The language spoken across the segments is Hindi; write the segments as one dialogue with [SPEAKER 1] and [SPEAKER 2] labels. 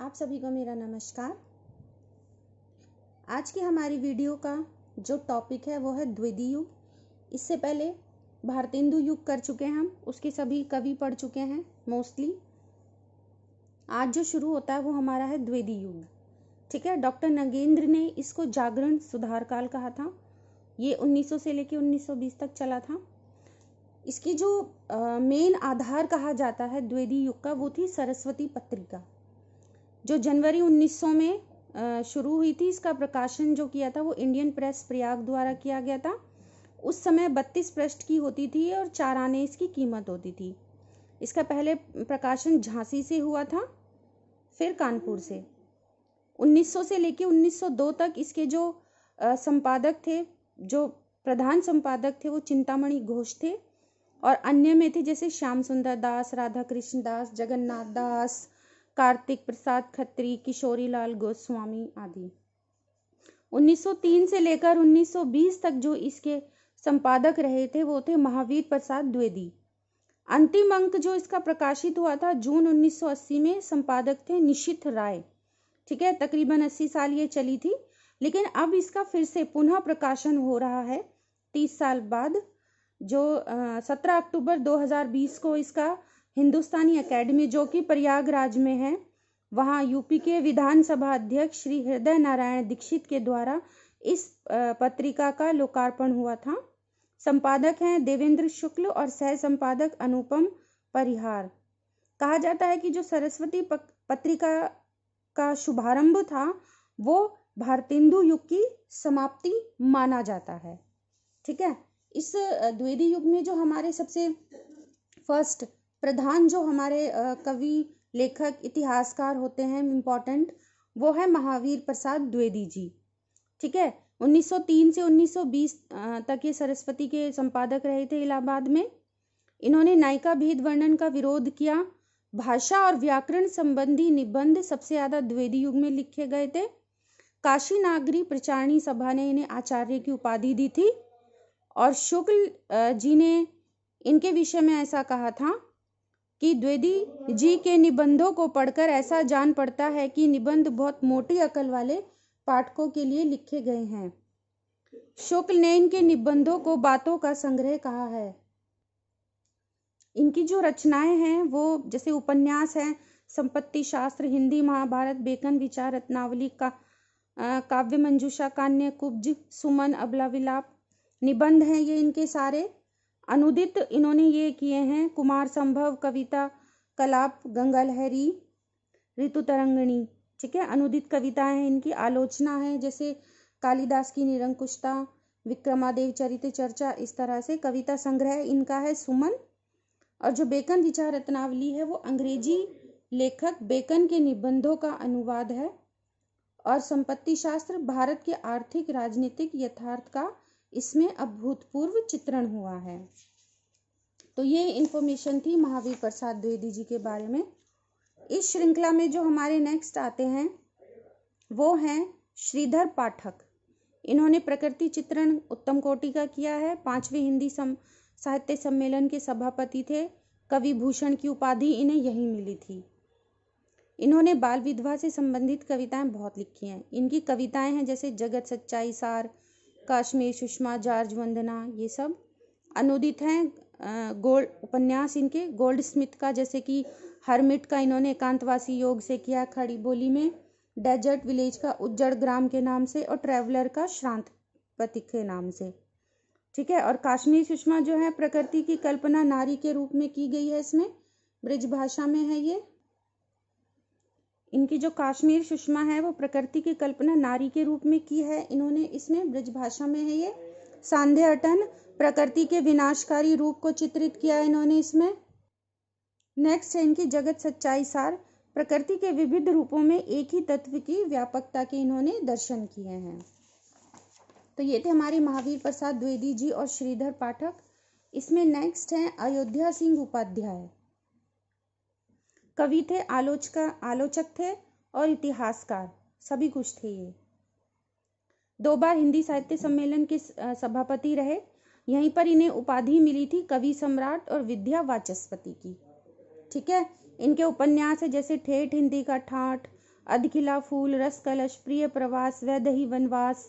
[SPEAKER 1] आप सभी को मेरा नमस्कार। आज की हमारी वीडियो का जो टॉपिक है वो है द्विवेदी युग। इससे पहले भारतेंदु युग कर चुके हैं हम, उसके सभी कवि पढ़ चुके हैं मोस्टली। आज जो शुरू होता है वो हमारा है द्विवेदी युग। ठीक है, डॉक्टर नगेंद्र ने इसको जागरण सुधार काल कहा था। ये 1900 से लेके 1920 तक चला था। इसकी जो मेन आधार कहा जाता है द्विवेदी युग का वो थी सरस्वती पत्रिका, जो जनवरी 1900 में शुरू हुई थी। इसका प्रकाशन जो किया था वो इंडियन प्रेस प्रयाग द्वारा किया गया था। उस समय 32 पृष्ठ की होती थी और 4 आने इसकी कीमत होती थी। इसका पहले प्रकाशन झांसी से हुआ था, फिर कानपुर से। 1900 से लेके 1902 तक इसके जो संपादक थे, जो प्रधान संपादक थे वो चिंतामणि घोष थे, और अन्य में थे जैसे श्याम सुंदर दास, राधा कृष्ण दास, जगन्नाथ दास, कार्तिक प्रसाद खत्री, किशोरी लाल गोस्वामी आदि। 1903 से लेकर 1920 तक जो इसके संपादक रहे थे वो थे महावीर प्रसाद द्विवेदी। अंतिम अंक जो इसका प्रकाशित हुआ था जून 1980 में, संपादक थे निशिथ राय। ठीक है, तकरीबन 80 साल ये चली थी, लेकिन अब इसका फिर से पुनः प्रकाशन हो रहा है 30 साल बाद। जो 17 अक्टूबर 2020 को इसका हिंदुस्तानी एकेडमी, जो कि प्रयागराज में है, वहाँ यूपी के विधानसभा अध्यक्ष श्री हृदय नारायण दीक्षित के द्वारा इस पत्रिका का लोकार्पण हुआ था। संपादक हैं देवेंद्र शुक्ल और सह संपादक अनुपम परिहार। कहा जाता है कि जो सरस्वती पत्रिका का शुभारंभ था वो भारतेंदु युग की समाप्ति माना जाता है। ठीक है, इस द्विवेदी युग में जो हमारे सबसे फर्स्ट प्रधान जो हमारे कवि, लेखक, इतिहासकार होते हैं इम्पोर्टेंट, वो है महावीर प्रसाद द्विवेदी जी। ठीक है, 1903 से 1920 तक ये सरस्वती के संपादक रहे थे इलाहाबाद में। इन्होंने नायिका भेद वर्णन का विरोध किया। भाषा और व्याकरण संबंधी निबंध सबसे ज्यादा द्विवेदी युग में लिखे गए थे। काशी नागरी प्रचारणी सभा ने इन्हें आचार्य की उपाधि दी थी, और शुक्ल जी ने इनके विषय में ऐसा कहा था कि द्विवेदी जी के निबंधों को पढ़कर ऐसा जान पड़ता है कि निबंध बहुत मोटी अकल वाले पाठकों के लिए लिखे गए हैं। शुक्ल ने इनके निबंधों को बातों का संग्रह कहा है। इनकी जो रचनाएं हैं वो जैसे उपन्यास हैं, संपत्ति शास्त्र, हिंदी महाभारत, बेकन विचार रत्नावली का, काव्य मंजूषा, कान्य कुब्ज, सुमन, अबला विलाप, निबंध हैं ये इनके सारे। अनुदित इन्होंने ये किए हैं कुमार संभव, कविता कलाप, गंगा लहरी, ऋतु तरंगिणी। ठीक है, अनुदित कविताएं हैं इनकी। आलोचना है जैसे कालिदास की निरंकुशता, विक्रमादेव चरित चर्चा, इस तरह से कविता संग्रह इनका है सुमन। और जो बेकन विचार रत्नावली है वो अंग्रेजी लेखक बेकन के निबंधों का अनुवाद है। और संपत्ति शास्त्र भारत के आर्थिक राजनीतिक यथार्थ का इसमें अभूतपूर्व चित्रण हुआ है। तो ये इंफॉर्मेशन थी महावीर प्रसाद द्विवेदी जी के बारे में। इस श्रृंखला में जो हमारे नेक्स्ट आते हैं वो हैं श्रीधर पाठक। इन्होंने प्रकृति चित्रण उत्तम कोटि का किया है। 5वें हिंदी साहित्य सम्मेलन के सभापति थे। कवि भूषण की उपाधि इन्हें यही मिली थी। इन्होंने बाल विधवा से संबंधित कविताएं बहुत लिखी हैं। इनकी कविताएं हैं जैसे जगत सच्चाई सार, कश्मीर सुषमा, जॉर्ज वंदना, ये सब अनुदित हैं। गोल्ड उपन्यास इनके गोल्ड स्मिथ का, जैसे कि हरमिट का इन्होंने एकांतवासी योग से किया खड़ी बोली में, डेजर्ट विलेज का उज्जड़ ग्राम के नाम से, और ट्रैवलर का श्रांत प्रतीक के नाम से। ठीक है, और कश्मीर सुषमा जो है प्रकृति की कल्पना नारी के रूप में की गई है। इसमें ब्रज भाषा में है ये। इनकी जो कश्मीर सुषमा है वो प्रकृति की कल्पना नारी के रूप में की है इन्होंने, इसमें ब्रज भाषा में है ये। सांध्य अटन प्रकृति के विनाशकारी रूप को चित्रित किया है इन्होंने इसमें। नेक्स्ट है इनकी जगत सच्चाई सार, प्रकृति के विविध रूपों में एक ही तत्व की व्यापकता के इन्होंने दर्शन किए हैं। तो ये थे हमारे महावीर प्रसाद द्विवेदी जी और श्रीधर पाठक। इसमें नेक्स्ट है अयोध्या सिंह उपाध्याय। कवि थे, आलोचक थे और इतिहासकार, सभी कुछ थे ये। 2 बार हिंदी साहित्य सम्मेलन के सभापति रहे। यहीं पर इन्हें उपाधि मिली थी कवि सम्राट और विद्या वाचस्पति की। ठीक है, इनके उपन्यास है जैसे ठेठ हिंदी का ठाठ, अधखिला फूल, रस कलश, प्रिय प्रवास, वैदेही वनवास,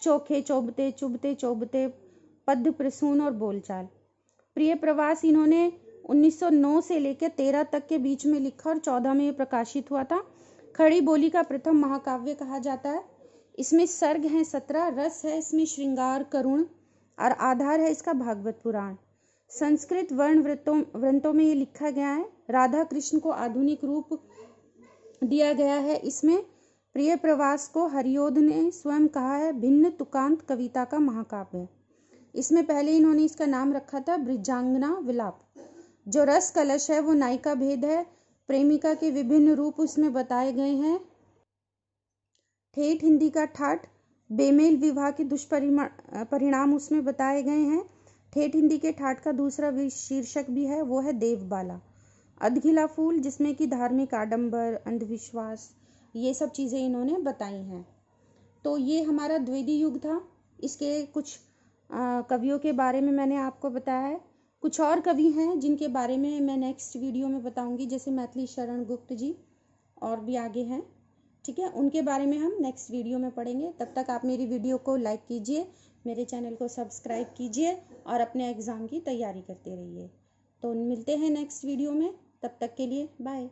[SPEAKER 1] चोखे चोबते, चुभते चोबते, पद्य प्रसून और बोलचाल। प्रिय प्रवास इन्होंने 1909 से लेकर 13 तक के बीच में लिखा और 14 में ये प्रकाशित हुआ था। खड़ी बोली का प्रथम महाकाव्य कहा जाता है। इसमें सर्ग हैं 17, रस है इसमें श्रृंगार करुण और आधार है इसका भागवत पुराण। संस्कृत वर्ण वृत्तों में ये लिखा गया है। राधा कृष्ण को आधुनिक रूप दिया गया है। इसमें प्रिय प्रवास को हरिओध ने स्वयं कहा है भिन्न तुकांत कविता का महाकाव्य। इसमें पहले इन्होंने इसका नाम रखा था ब्रिजांगना विलाप। जो रस कलश है वो नायिका भेद है। प्रेमिका के विभिन्न रूप उसमें बताए गए हैं। ठेठ हिंदी का ठाठ, बेमेल विवाह के दुष्परिणाम उसमें बताए गए हैं। ठेठ हिंदी के ठाठ का दूसरा शीर्षक भी है, वो है देवबाला। अधखिला फूल, जिसमें कि धार्मिक आडंबर, अंधविश्वास, ये सब चीज़ें इन्होंने बताई हैं। तो ये हमारा द्विवेदी युग था। इसके कुछ कवियों के बारे में मैंने आपको बताया है। कुछ और कवि हैं जिनके बारे में मैं नेक्स्ट वीडियो में बताऊंगी, जैसे मैथिली शरण गुप्त जी और भी आगे हैं, ठीक है। उनके बारे में हम नेक्स्ट वीडियो में पढ़ेंगे। तब तक आप मेरी वीडियो को लाइक कीजिए, मेरे चैनल को सब्सक्राइब कीजिए और अपने एग्ज़ाम की तैयारी करते रहिए। तो मिलते हैं नेक्स्ट वीडियो में, तब तक के लिए बाय।